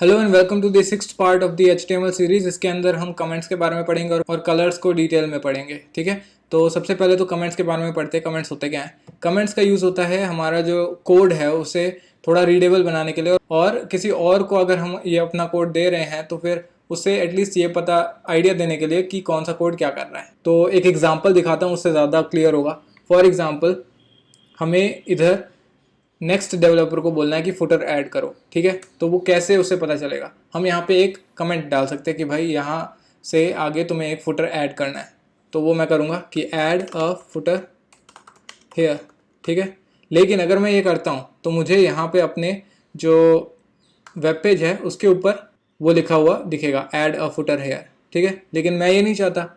Hello and welcome to the sixth part of the HTML series. इसके अंदर हम comments के बारे में पढ़ेंगे और कलर्स को डिटेल में पढ़ेंगे। ठीक है, तो सबसे पहले तो कमेंट्स के बारे में पढ़ते हैं। कमेंट्स होते क्या हैं? कमेंट्स का यूज़ होता है हमारा जो कोड है उसे थोड़ा रीडेबल बनाने के लिए, और किसी और को अगर हम ये अपना कोड दे रहे हैं तो फिर उससे एटलीस्ट ये पता आइडिया देने के लिए कि कौन सा कोड क्या कर रहा है। तो एक एग्जाम्पल दिखाता हूँ, उससे ज़्यादा क्लियर होगा। फॉर एग्जाम्पल, हमें इधर नेक्स्ट डेवलपर को बोलना है कि फुटर ऐड करो। ठीक है, तो वो कैसे उससे पता चलेगा? हम यहाँ पे एक कमेंट डाल सकते हैं कि भाई यहाँ से आगे तुम्हें एक फुटर ऐड करना है। तो वो मैं करूँगा कि ऐड अ फुटर हेयर। ठीक है, लेकिन अगर मैं ये करता हूँ तो मुझे यहाँ पे अपने जो वेब पेज है उसके ऊपर वो लिखा हुआ दिखेगा, ऐड अ फुटर हेयर। ठीक है, लेकिन मैं ये नहीं चाहता।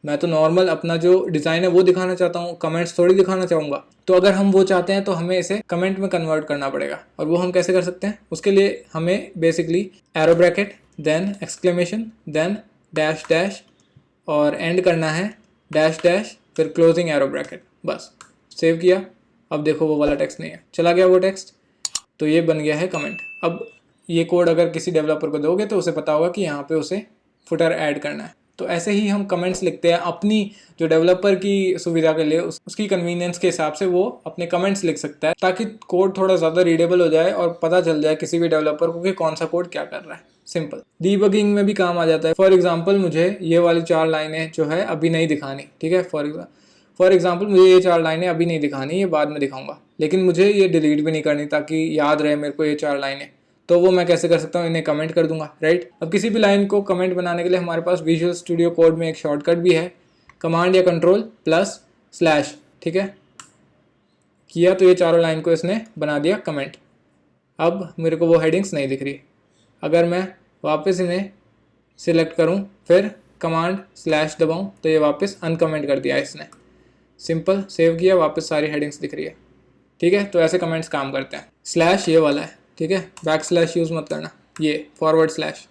मैं तो नॉर्मल अपना जो डिज़ाइन है वो दिखाना चाहता हूँ, कमेंट्स थोड़ी दिखाना चाहूँगा। तो अगर हम वो चाहते हैं तो हमें इसे कमेंट में कन्वर्ट करना पड़ेगा। और वो हम कैसे कर सकते हैं? उसके लिए हमें basically arrow bracket, then exclamation, then dash dash, और एंड करना है डैश डैश, फिर क्लोजिंग एरो ब्रैकेट। बस सेव किया। अब देखो वो वाला टेक्स्ट नहीं है, चला गया वो टेक्स्ट। तो ये बन गया है कमेंट। अब ये कोड अगर किसी डेवलपर को दोगे तो उसे पता होगा कि यहाँ पे उसे फुटर ऐड करना है। तो ऐसे ही हम कमेंट्स लिखते हैं अपनी जो डेवलपर की सुविधा के लिए, उसकी कन्वीनियंस के हिसाब से वो अपने कमेंट्स लिख सकता है, ताकि कोड थोड़ा ज़्यादा रीडेबल हो जाए और पता चल जाए किसी भी डेवलपर को कि कौन सा कोड क्या कर रहा है। सिंपल डीबगिंग में भी काम आ जाता है। फॉर एग्जाम्पल, मुझे ये वाली 4 लाइनें जो है अभी नहीं दिखानी। ठीक है, फॉर एग्जाम्पल मुझे ये 4 लाइनें अभी नहीं दिखानी, ये बाद में दिखाऊंगा, लेकिन मुझे ये डिलीट भी नहीं करनी ताकि याद रहे मेरे को ये 4 लाइनें। तो वो मैं कैसे कर सकता हूँ? इन्हें कमेंट कर दूंगा। राइट, अब किसी भी लाइन को कमेंट बनाने के लिए हमारे पास विजुअल स्टूडियो कोड में एक शॉर्टकट भी है, कमांड या कंट्रोल प्लस स्लैश। ठीक है, किया तो ये चारों लाइन को इसने बना दिया कमेंट। अब मेरे को वो हेडिंग्स नहीं दिख रही। अगर मैं वापस इन्हें सिलेक्ट करूं फिर कमांड स्लैश दबाऊं तो ये वापस अनकमेंट कर दिया इसने। सिंपल, सेव किया, वापस सारी हेडिंग्स दिख रही है। ठीक है, तो ऐसे कमेंट्स काम करते हैं। स्लैश ये वाला है, ठीक है, बैक स्लैश यूज़ मत करना, ये फॉरवर्ड स्लैश।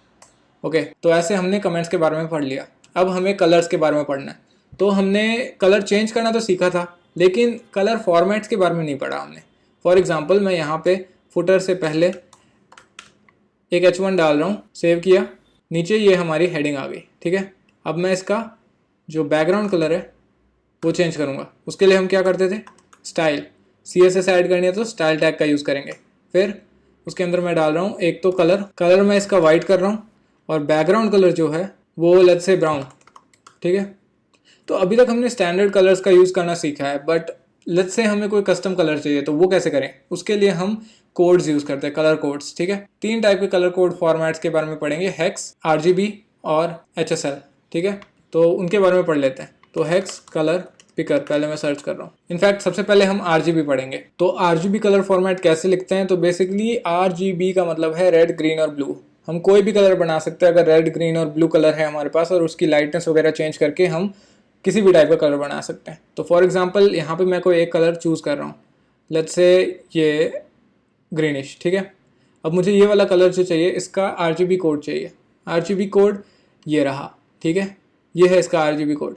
ओके, तो ऐसे हमने कमेंट्स के बारे में पढ़ लिया। अब हमें कलर्स के बारे में पढ़ना है। तो हमने कलर चेंज करना तो सीखा था, लेकिन कलर फॉर्मेट्स के बारे में नहीं पढ़ा हमने। फॉर एग्जाम्पल, मैं यहाँ पे फुटर से पहले एक H1 डाल रहा हूँ, सेव किया, नीचे ये हमारी हेडिंग आ गई। ठीक है, अब मैं इसका जो बैकग्राउंड कलर है वो चेंज करूँगा। उसके लिए हम क्या करते थे? स्टाइल, CSS ऐड करनी है तो स्टाइल टैग का यूज़ करेंगे। फिर उसके अंदर मैं डाल रहा हूँ एक तो कलर मैं इसका वाइट कर रहा हूँ, और बैकग्राउंड कलर जो है वो लेट्स से ब्राउन। ठीक है, तो अभी तक हमने स्टैंडर्ड कलर्स का यूज़ करना सीखा है, बट लेट्स से हमें कोई कस्टम कलर चाहिए तो वो कैसे करें? उसके लिए हम कोड्स यूज़ करते हैं, कलर कोड्स। ठीक है, 3 टाइप के कलर कोड फॉर्मेट्स के बारे में पढ़ेंगे, हेक्स, RGB और HSL। ठीक है, तो उनके बारे में पढ़ लेते हैं। तो हेक्स कलर पिकर पहले मैं सर्च कर रहा हूँ। इनफैक्ट सबसे पहले हम RGB पढ़ेंगे। तो RGB कलर फॉर्मेट कैसे लिखते हैं? तो बेसिकली RGB का मतलब है रेड, ग्रीन और ब्लू। हम कोई भी कलर बना सकते हैं अगर रेड, ग्रीन और ब्लू कलर है हमारे पास, और उसकी लाइटनेस वगैरह चेंज करके हम किसी भी टाइप का कलर बना सकते हैं। तो फॉर एग्जांपल यहाँ पे मैं कोई एक कलर चूज़ कर रहा हूँ, लेट्स से ये ग्रीनिश। ठीक है, अब मुझे ये वाला कलर जो चाहिए इसका RGB कोड चाहिए। RGB कोड ये रहा। ठीक है, ये है इसका RGB कोड।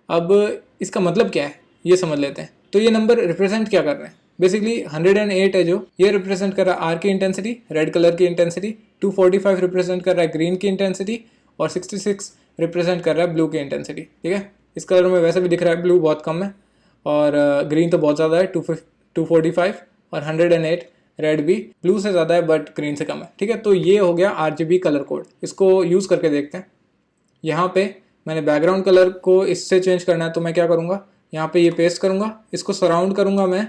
अब इसका मतलब क्या है ये समझ लेते हैं। तो ये नंबर रिप्रेजेंट क्या कर रहे हैं? बेसिकली 108 है जो ये रिप्रेजेंट कर रहा है R की इंटेंसिटी, रेड कलर की इंटेंसिटी, 245 रिप्रेजेंट कर रहा है ग्रीन की इंटेंसिटी, और 66 रिप्रेजेंट कर रहा है ब्लू की इंटेंसिटी। ठीक है, इस कलर में वैसे भी दिख रहा है ब्लू बहुत कम है, और ग्रीन तो बहुत ज़्यादा है, 245, और 108 रेड भी ब्लू से ज़्यादा है बट ग्रीन से कम है। ठीक है, तो ये हो गया RGB कलर कोड। इसको यूज़ करके देखते हैं। यहाँ पे मैंने बैकग्राउंड कलर को इससे चेंज करना है तो मैं क्या करूँगा? यहाँ पे ये पेस्ट करूँगा, इसको सराउंड करूँगा मैं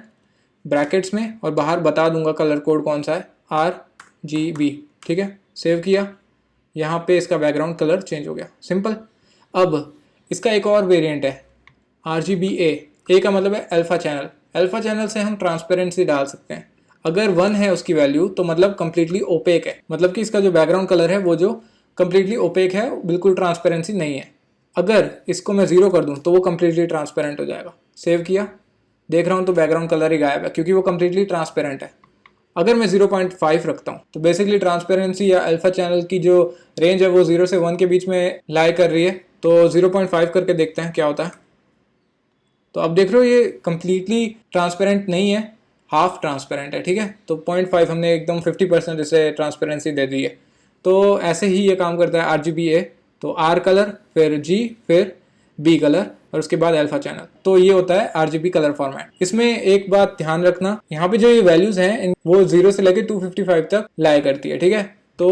ब्रैकेट्स में, और बाहर बता दूंगा कलर कोड कौन सा है, RGB। ठीक है, सेव किया, यहाँ पे इसका बैकग्राउंड कलर चेंज हो गया। सिंपल। अब इसका एक और वेरिएंट है RGBA। ए का मतलब है अल्फा चैनल। अल्फा चैनल से हम ट्रांसपेरेंसी डाल सकते हैं। अगर 1 है उसकी वैल्यू तो मतलब कंप्लीटली ओपेक है, मतलब कि इसका जो बैकग्राउंड कलर है वो जो कंप्लीटली ओपेक है, बिल्कुल ट्रांसपेरेंसी नहीं है। अगर इसको मैं 0 कर दूं तो वो कंप्लीटली ट्रांसपेरेंट हो जाएगा। सेव किया, देख रहा हूँ तो बैकग्राउंड कलर ही गायब है क्योंकि वो कंप्लीटली ट्रांसपेरेंट है। अगर मैं 0.5 रखता हूँ तो बेसिकली ट्रांसपेरेंसी या अल्फा चैनल की जो रेंज है वो 0 से 1 के बीच में लाई कर रही है। तो 0.5 करके देखते हैं क्या होता है। तो अब देख रहे हो ये कंप्लीटली ट्रांसपेरेंट नहीं है, हाफ ट्रांसपेरेंट है। ठीक है, तो 0.5 हमने एकदम 50% इसे ट्रांसपेरेंसी दे दी है। तो ऐसे ही ये काम करता है RGBA। तो R कलर, फिर G, फिर B कलर, और उसके बाद अल्फा चैनल। तो ये होता है RGB कलर फॉर्मेट। इसमें एक बात ध्यान रखना, यहाँ पे जो ये वैल्यूज हैं वो 0 से लेकर 255 तक लाया करती है, ठीक है। तो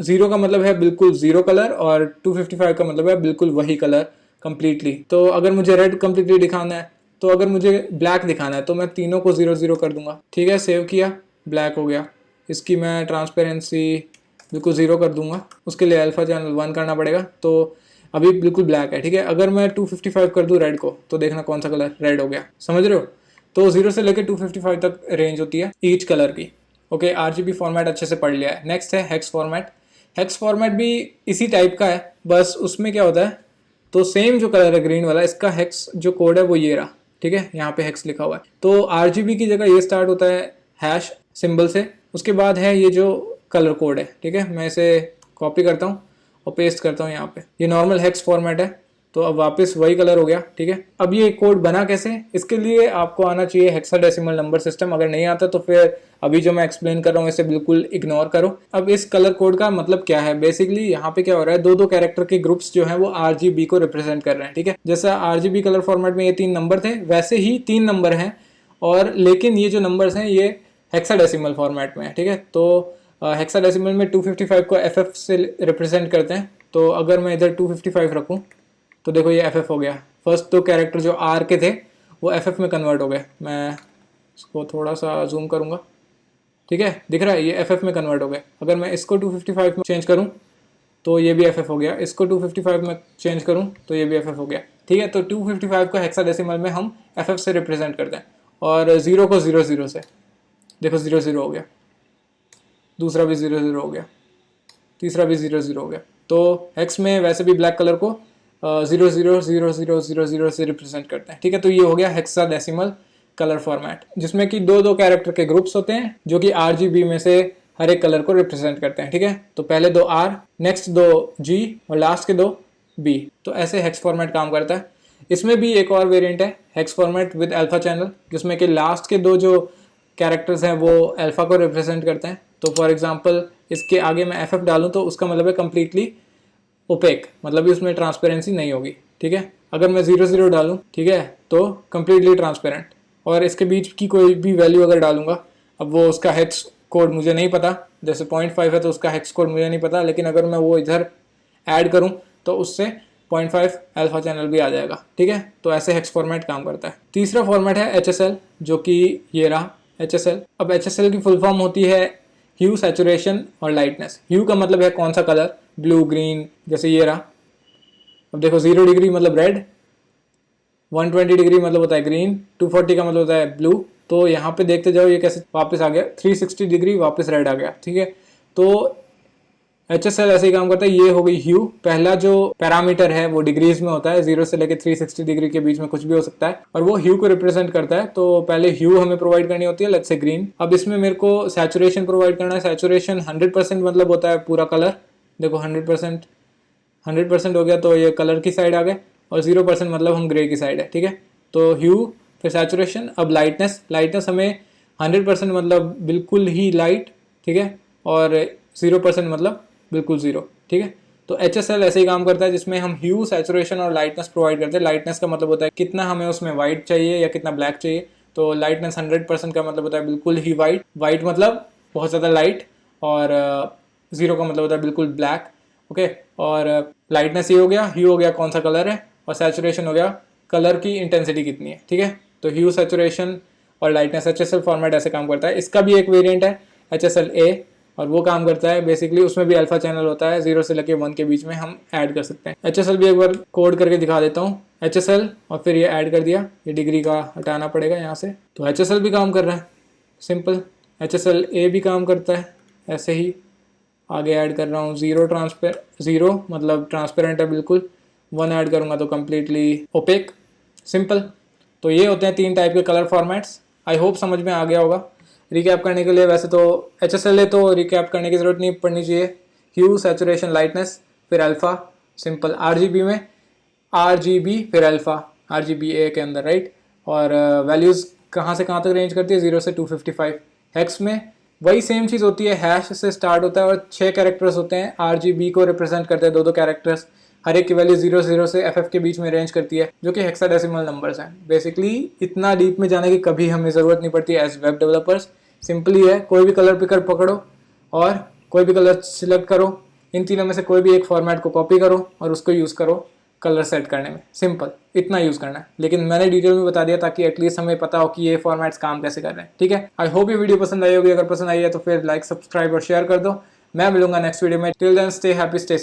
0 का मतलब है बिल्कुल 0 कलर, और 255 का मतलब है बिल्कुल वही कलर कंप्लीटली। तो अगर मुझे रेड कंप्लीटली दिखाना है, तो अगर मुझे ब्लैक दिखाना है, तो मैं तीनों को 0 0 कर दूंगा, ठीक है। सेव किया, ब्लैक हो गया। इसकी मैं ट्रांसपेरेंसी बिल्कुल 0 कर दूंगा, उसके लिए अल्फा चैनल 1 करना पड़ेगा। तो अभी बिल्कुल ब्लैक है, ठीक है। अगर मैं 255 कर दूं रेड को, तो देखना कौन सा कलर रेड हो गया, समझ रहे हो। तो 0 से लेकर 255 तक रेंज होती है ईच कलर की। ओके, RGB फॉर्मेट अच्छे से पढ़ लिया है। नेक्स्ट है हेक्स फॉर्मेट। हेक्स फॉर्मेट भी इसी टाइप का है, बस उसमें क्या होता है, तो सेम जो कलर है ग्रीन वाला, इसका हेक्स जो कोड है वो ये रहा, ठीक है। यहाँ पे हेक्स लिखा हुआ है। तो RGB की जगह ये स्टार्ट होता है हैश सिंबल से, उसके बाद है ये जो कलर कोड है, ठीक है। मैं इसे कॉपी करता हूँ और पेस्ट करता हूँ यहाँ पे। ये नॉर्मल हेक्स फॉर्मेट है, तो अब वापस वही कलर हो गया, ठीक है। अब ये कोड बना कैसे, इसके लिए आपको आना चाहिए हेक्साडेसिमल नंबर सिस्टम। अगर नहीं आता तो फिर अभी जो मैं एक्सप्लेन कर रहा हूँ इसे बिल्कुल इग्नोर करो। अब इस कलर कोड का मतलब क्या है, बेसिकली यहाँ पे क्या हो रहा है, दो दो कैरेक्टर के ग्रुप्स जो हैं वो RGB को रिप्रेजेंट कर रहे हैं, ठीक है। जैसा RGB कलर फॉर्मेट में ये 3 नंबर थे, वैसे ही 3 नंबर हैं, और लेकिन ये जो नंबर्स हैं ये हेक्साडेसिमल फॉर्मेट में है, ठीक है। तो हेक्साडेसिमल में 255 को FF से रिप्रेजेंट करते हैं। तो अगर मैं इधर 255 रखूँ, तो देखो ये FF हो गया। फर्स्ट दो कैरेक्टर जो R के थे वो FF में कन्वर्ट हो गए। मैं इसको थोड़ा सा जूम करूँगा, ठीक है, दिख रहा है, ये FF में कन्वर्ट हो गए। अगर मैं इसको 255 में चेंज करूँ तो ये भी FF हो गया, इसको 255 में चेंज करूँ तो ये भी FF हो गया, ठीक है। तो 255 को हेक्साडेसिमल में हम FF से रिप्रेजेंट करते हैं, और 0 को 0 0 से, देखो 0 0 हो गया, दूसरा भी 0 0 हो गया, तीसरा भी 0 0 हो गया। तो हेक्स में वैसे भी ब्लैक कलर को 0 0 0 0 0 0 से रिप्रेजेंट करते हैं, ठीक है। तो ये हो गया हेक्साडेसिमल कलर फॉर्मेट, जिसमें कि दो दो कैरेक्टर के ग्रुप्स होते हैं जो कि RGB में से हर एक कलर को रिप्रेजेंट करते हैं, ठीक है। तो पहले 2 R, नेक्स्ट 2 G, और लास्ट के 2 B। तो ऐसे हेक्स फॉर्मेट काम करता है। इसमें भी एक और वेरिएंट है hex format with alpha channel, जिसमें कि लास्ट के 2 जो कैरेक्टर्स हैं वो अल्फा को रिप्रेजेंट करते हैं। तो फॉर एग्जांपल इसके आगे मैं FF डालूं तो उसका मतलब है कम्प्लीटली ओपेक, मतलब उसमें ट्रांसपेरेंसी नहीं होगी, ठीक है। अगर मैं 0 0 डालूं, ठीक है, तो कम्प्लीटली ट्रांसपेरेंट। और इसके बीच की कोई भी वैल्यू अगर डालूंगा, अब वो उसका हेक्स कोड मुझे नहीं पता, जैसे 0.5 है तो उसका हेक्स कोड मुझे नहीं पता, लेकिन अगर मैं वो इधर ऐड करूं तो उससे 0.5 अल्फा चैनल भी आ जाएगा, ठीक है। तो ऐसे हेक्स फॉर्मेट काम करता है। तीसरा फॉर्मेट है HSL, जो कि ये रहा HSL। अब HSL की फुल फॉर्म होती है ह्यू, सैचुरेशन और लाइटनेस। ह्यू का मतलब है कौन सा कलर, ब्लू, ग्रीन, जैसे ये रहा। अब देखो 0 डिग्री मतलब रेड, 120 डिग्री मतलब होता है ग्रीन, 240 का मतलब होता है ब्लू। तो यहाँ पे देखते जाओ ये कैसे वापस आ गया, 360 डिग्री वापस रेड आ गया, ठीक है। तो HSL ऐसे ही काम करता है। ये हो गई ह्यू। पहला जो पैरामीटर है वो डिग्रीज में होता है, 0 से लेकर 360 डिग्री के बीच में कुछ भी हो सकता है, और वो ह्यू को रिप्रेजेंट करता है। तो पहले ह्यू हमें प्रोवाइड करनी होती है, लेट्स से ग्रीन। अब इसमें मेरे को सैचुरेशन प्रोवाइड करना है। सैचुरेशन 100% मतलब होता है पूरा कलर। देखो 100% हो गया तो ये कलर की साइड आ गए, और 0% मतलब हम ग्रे की साइड है, ठीक है। तो ह्यू, फिर सैचुरेशन। अब लाइटनेस, लाइटनेस हमें 100% मतलब बिल्कुल ही लाइट, ठीक है, और 0% मतलब बिल्कुल 0, ठीक है। तो HSL ऐसे ही काम करता है, जिसमें हम ह्यू, सैचुरेशन और लाइटनेस प्रोवाइड करते हैं। लाइटनेस का मतलब होता है कितना हमें उसमें वाइट चाहिए या कितना ब्लैक चाहिए। तो लाइटनेस 100% का मतलब होता है बिल्कुल ही वाइट, वाइट मतलब बहुत ज़्यादा लाइट, और 0 का मतलब होता है बिल्कुल ब्लैक, ओके। और लाइटनेस ये हो गया, ह्यू हो गया कौन सा कलर है, और सैचुरेशन हो गया कलर की इंटेंसिटी कितनी है, ठीक है। तो ह्यू, सैचुरेशन और लाइटनेस, HSL फॉर्मेट ऐसे काम करता है। इसका भी एक वेरिएंट है HSLA, और वो काम करता है बेसिकली, उसमें भी अल्फा चैनल होता है, 0 से लेकर 1 के बीच में हम ऐड कर सकते हैं। HSL भी एक बार कोड करके दिखा देता हूँ। HSL और फिर ये ऐड कर दिया, ये डिग्री का हटाना पड़ेगा यहाँ से। तो HSL भी काम कर रहा है, सिंपल। HSLA भी काम करता है ऐसे ही। आगे ऐड कर रहा हूँ 0 मतलब ट्रांसपेरेंट है बिल्कुल, 1 ऐड करूँगा तो कम्प्लीटली ओपेक, सिंपल। तो ये होते हैं 3 टाइप के कलर फॉर्मेट्स। आई होप समझ में आ गया होगा। रिकैप करने के लिए, वैसे तो HSL है तो रिकैप करने की ज़रूरत नहीं पड़नी चाहिए। ह्यू, सैचुरेशन, लाइटनेस, फिर अल्फ़ा, सिंपल। RGB में RGB फिर अल्फ़ा, RGBA के अंदर, राइट। और वैल्यूज़ कहाँ से कहाँ तक रेंज करती है, 0 से 255। हेक्स में वही सेम चीज़ होती है, हैश से स्टार्ट होता है और 6 कैरेक्टर्स होते हैं, RGB को रिप्रेजेंट करते हैं, दो कैरेक्टर्स, हर एक की वैल्यू 00 से FF के बीच में रेंज करती है, जो कि हेक्साडेसिमल नंबर्स हैं। बेसिकली इतना डीप में जाने की कभी हमें ज़रूरत नहीं पड़ती एज वेब डेवलपर्स। सिंपली है, कोई भी कलर पिकर पकड़ो और कोई भी कलर सिलेक्ट करो, इन तीनों में से कोई भी एक फॉर्मेट को कॉपी करो और उसको यूज़ करो कलर सेट करने में। सिंपल इतना यूज़ करना है, लेकिन मैंने डिटेल में बता दिया ताकि एटलीस्ट हमें पता हो कि ये फॉर्मेट्स काम कैसे कर रहे हैं। ठीक है, आई होप ये वीडियो पसंद आई होगी। अगर पसंद आई है तो फिर लाइक, सब्सक्राइब और शेयर कर दो। मैं मिलूंगा नेक्स्ट वीडियो में। Till then stay happy, stay safe.